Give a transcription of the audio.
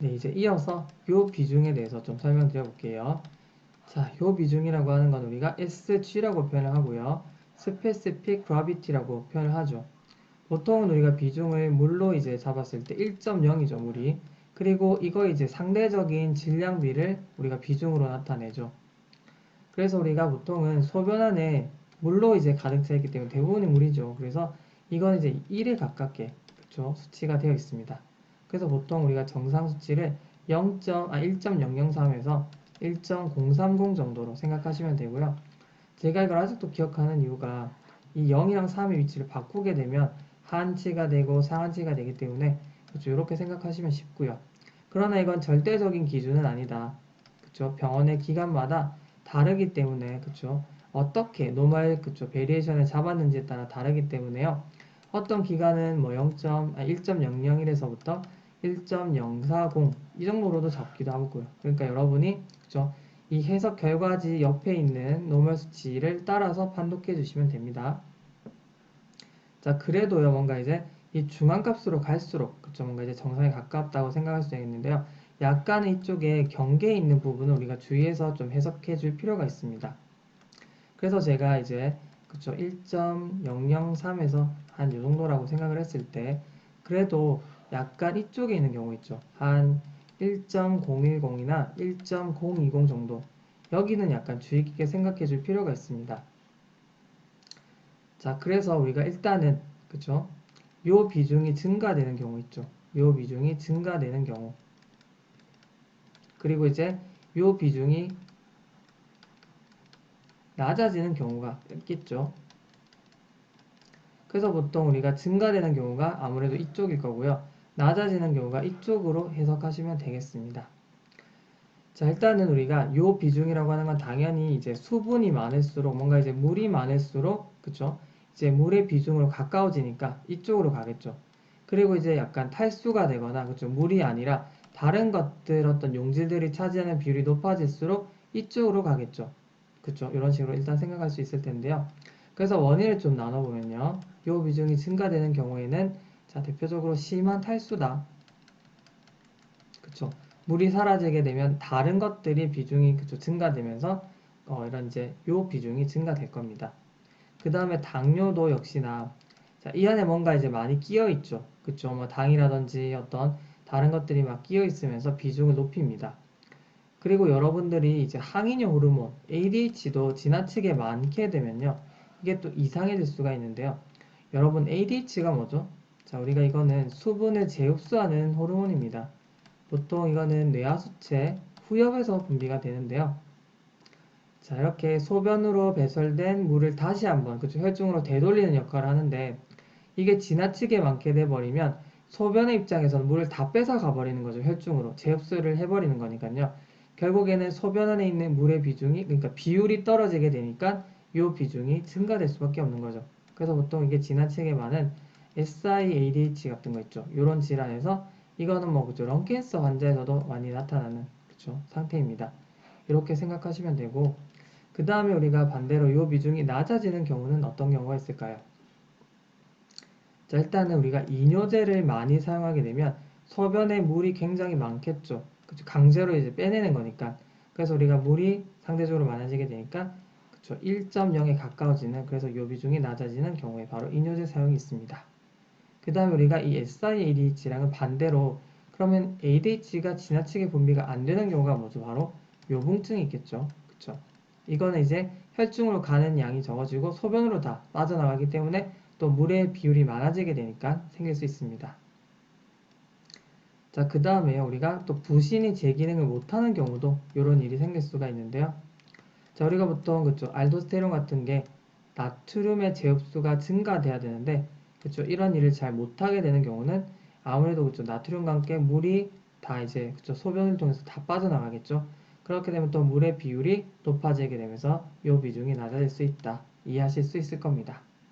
네, 이제 이어서 요 비중에 대해서 좀 설명드려 볼게요. 자, 요 비중이라고 하는 건 우리가 SG라고 표현을 하고요. Specific Gravity라고 표현을 하죠. 보통은 우리가 비중을 물로 이제 잡았을 때 1.0이죠, 물이. 그리고 이거 이제 상대적인 질량비를 우리가 비중으로 나타내죠. 그래서 우리가 보통은 소변 안에 물로 이제 가득 차 있기 때문에 대부분이 물이죠. 그래서 이건 이제 1에 가깝게, 그쵸? 수치가 되어 있습니다. 그래서 보통 우리가 정상 수치를 1.003에서 1.030 정도로 생각하시면 되고요. 제가 이걸 아직도 기억하는 이유가 이 0이랑 3의 위치를 바꾸게 되면 하한치가 되고 상한치가 되기 때문에 그렇죠. 이렇게 생각하시면 쉽고요. 그러나 이건 절대적인 기준은 아니다. 그렇죠. 병원의 기관마다 다르기 때문에 그렇죠. 어떻게 노멀 그렇죠. 베리에이션을 잡았는지에 따라 다르기 때문에요. 어떤 기간은 뭐 1.001에서부터 1.040 이 정도로도 잡기도 하고요. 그러니까 여러분이 그렇죠. 이 해석 결과지 옆에 있는 노멀 수치를 따라서 판독해 주시면 됩니다. 자, 그래도요, 뭔가 이제 이 중앙값으로 갈수록, 그쵸, 뭔가 이제 정상에 가깝다고 생각할 수 있는데요. 약간 이쪽에 경계에 있는 부분을 우리가 주의해서 좀 해석해 줄 필요가 있습니다. 그래서 제가 이제, 그쵸, 1.003에서 한 이 정도라고 생각을 했을 때, 그래도 약간 이쪽에 있는 경우 있죠. 한 1.010이나 1.020 정도. 여기는 약간 주의 깊게 생각해 줄 필요가 있습니다. 자, 그래서 우리가 일단은, 그쵸? 요 비중이 증가되는 경우 있죠. 요 비중이 증가되는 경우. 그리고 이제 요 비중이 낮아지는 경우가 있겠죠. 그래서 보통 우리가 증가되는 경우가 아무래도 이쪽일 거고요. 낮아지는 경우가 이쪽으로 해석하시면 되겠습니다. 자, 일단은 우리가 요 비중이라고 하는 건 당연히 이제 수분이 많을수록 뭔가 이제 물이 많을수록 그쵸? 이제 물의 비중으로 가까워지니까 이쪽으로 가겠죠. 그리고 이제 약간 탈수가 되거나 그쵸? 물이 아니라 다른 것들 어떤 용질들이 차지하는 비율이 높아질수록 이쪽으로 가겠죠. 그쵸? 이런 식으로 일단 생각할 수 있을 텐데요. 그래서 원인을 좀 나눠보면요. 요 비중이 증가되는 경우에는 자, 대표적으로 심한 탈수다. 그쵸? 물이 사라지게 되면 다른 것들이 비중이 그쵸? 증가되면서 이런 이제 요 비중이 증가될 겁니다. 그 다음에 당뇨도 역시나 자, 이 안에 뭔가 이제 많이 끼어 있죠. 그쵸? 뭐 당이라든지 어떤 다른 것들이 막 끼어 있으면서 비중을 높입니다. 그리고 여러분들이 이제 항인형 호르몬 ADH도 지나치게 많게 되면요. 이게 또 이상해질 수가 있는데요. 여러분 ADH가 뭐죠? 자, 우리가 이거는 수분을 재흡수하는 호르몬입니다. 보통 이거는 뇌하수체 후엽에서 분비가 되는데요. 자, 이렇게 소변으로 배설된 물을 다시 한번 그쵸, 혈중으로 되돌리는 역할을 하는데 이게 지나치게 많게 돼버리면 소변의 입장에서는 물을 다 뺏어가 버리는 거죠. 혈중으로 재흡수를 해버리는 거니까요. 결국에는 소변 안에 있는 물의 비중이 그러니까 비율이 떨어지게 되니까 이 비중이 증가될 수밖에 없는 거죠. 그래서 보통 이게 지나치게 많은 SIADH 같은 거 있죠. 이런 질환에서 이거는 뭐 그죠 런캔서 환자에서도 많이 나타나는 그죠 상태입니다. 이렇게 생각하시면 되고 그 다음에 우리가 반대로 이 비중이 낮아지는 경우는 어떤 경우가 있을까요? 자, 일단은 우리가 이뇨제를 많이 사용하게 되면 소변에 물이 굉장히 많겠죠. 그쵸? 강제로 이제 빼내는 거니까. 그래서 우리가 물이 상대적으로 많아지게 되니까 그쵸? 1.0에 가까워지는 그래서 요 비중이 낮아지는 경우에 바로 이뇨제 사용이 있습니다. 그 다음에 우리가 이 SIADH랑은 반대로 그러면 ADH가 지나치게 분비가 안 되는 경우가 뭐죠? 바로 요붕증이 있겠죠. 그쵸? 이거는 이제 혈중으로 가는 양이 적어지고 소변으로 다 빠져나가기 때문에 또 물의 비율이 많아지게 되니까 생길 수 있습니다. 자, 그 다음에 우리가 또 부신이 제 기능을 못하는 경우도 이런 일이 생길 수가 있는데요. 자, 우리가 보통 그쵸 알도스테론 같은 게 나트륨의 재흡수가 증가돼야 되는데 그쵸 이런 일을 잘 못하게 되는 경우는 아무래도 그쵸 나트륨과 함께 물이 다 이제 그쵸 소변을 통해서 다 빠져나가겠죠. 그렇게 되면 또 물의 비율이 높아지게 되면서 이 비중이 낮아질 수 있다. 이해하실 수 있을 겁니다.